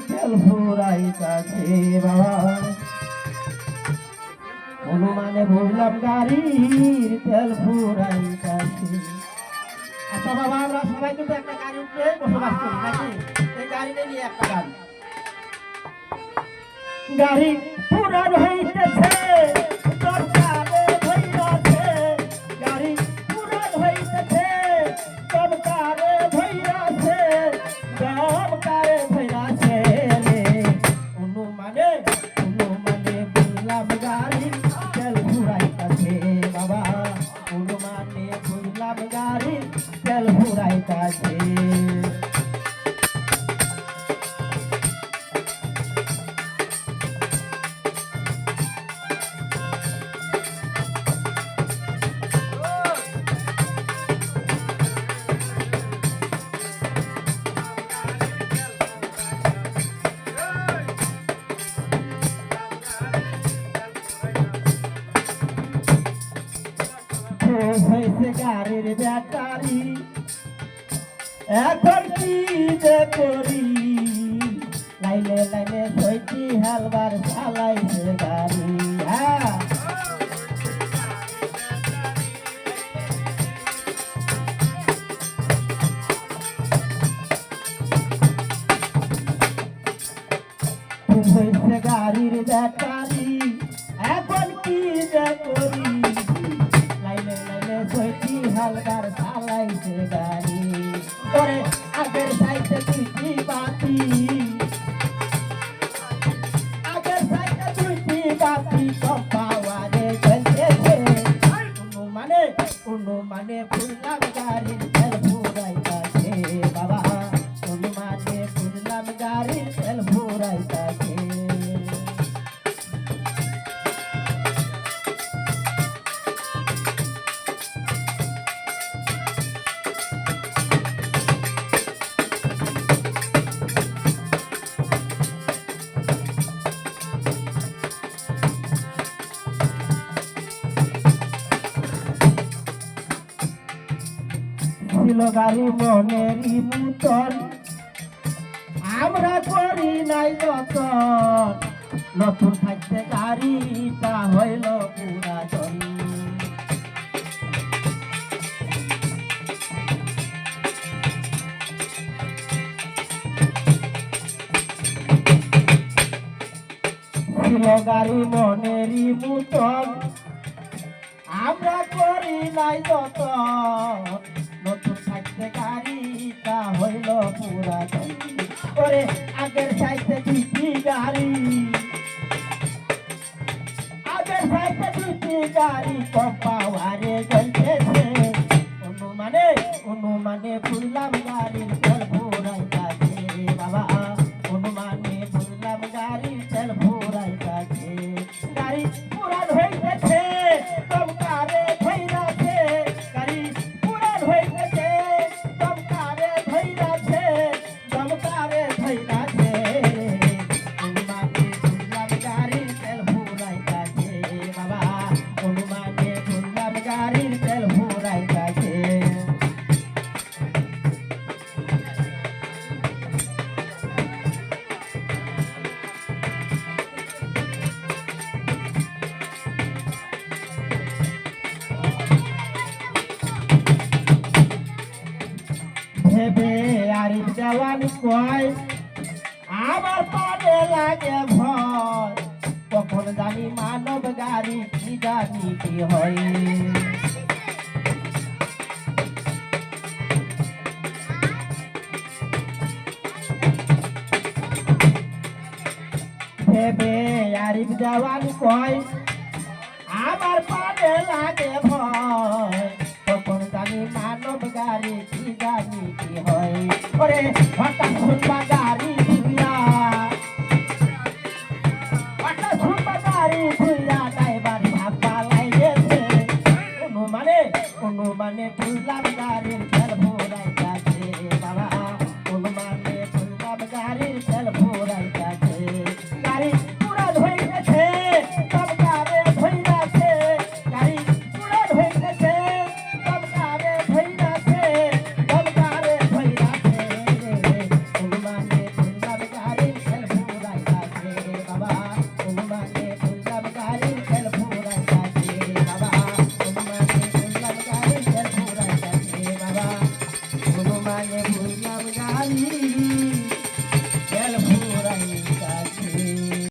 তেল ফুরাইতাছে বাবা অনুমানে বুঝলাম গাড়ির তেল ফুরাইতাছে। আচ্ছা বাবা আমরা সবাই কিন্তু একটা গাড়ি উপরে বসবাস করি নাকি? এই গাড়িটা নিয়ে একটা গাড়ি গাড়ি পুরান হইতেছে দরকারে ভইরাছে গাড়ি পুরান হইতেছে দরকারে ভইরাছে দরকারে ভইরাছে অনুমানে বুঝলাম গাড়ি তেল ফুরাইতাছে বাবা অনুমানে বুঝলাম গাড়ি তেল ফুরাইতাছে। হয়েছে গাড়ির ব্যাটারি এখন কি যে করি লাইনে লাইনে সইটি হালবার চালাইছে গাড়ি হয়েছে গাড়ির ব্যাটারি এখন কি যে করি সইটি হালকার চালাইছে গাড়ি করে আগের সাইডে দুইটি বাতি আগের সাইডে দুইটি বাতি কম পাওয়ারে জ্বলতেছে অনুমানে ফুললাম গাড়ির তেল ফুরাইতাছে বাবা অনুমানে ফুললাম গাড়ির তেল ফুরাইতাছে। ছিল গাড়ি মনেরই মতন আমরা করি নাই যতন নতুন থাকতে গাড়িটা হইল পুরাতন ছিল গাড়ি মনেরই মতন আমরা করি নাই যতন নতুন থাকতে গাড়িটা হইল পুরাতন করে আগের সাইডে দুইটি গাড়ি আগের সাইডে দুইটি গাড়ি কম পাওয়ারে জ্বলতেছে অনুমানে ফুললাম গাড়ির তেল ফুরাইতাছে বাবা অনুমানে ফুললাম গাড়ির তেল ফুরাইতাছে গাড়ি পুরান হইতেছে দমকারে ভইরাছে গাড়ি পুরান হইতেছে দমকারে ভইরাছে দমকারে ভইরাছে অনুমানে ফুললাম গাড়ির তেল ফুরাইতাছে বাবা অনুমানে ফুললাম গাড়ির তেল ফুরাইতাছে। ভেবে আরিফ দেওয়ান কয় আমার পারে লাগে ভয় কখন জানি মানব গাড়ি কি জানি কি হয় ভেবে আরিফ দেওয়ান কয় আমার পারে লাগে ভয় কখন জানি মানব গাড়ি কি জানি কি হয় ওরে হঠাৎ শুনবা গাড়ি ধুইয়া হঠাৎ শুনবা গাড়ি ধুইয়া ড্রাইভার ভাববা লাইগেছে অনুমানে ফুললাম গাড়ির তেল ফুরাইতাছে বাবা অনুমানে ফুললাম গাড়ির তেল ফুরাইতাছে গাড়ি পুরান হইতেছে দমকারে ভইরাছে গাড়ি পুরান হইতেছে দমকারে ভইরাছে দমকারে ভইরাছে অনুমানে ফুললাম গানে বুঝলাম গালি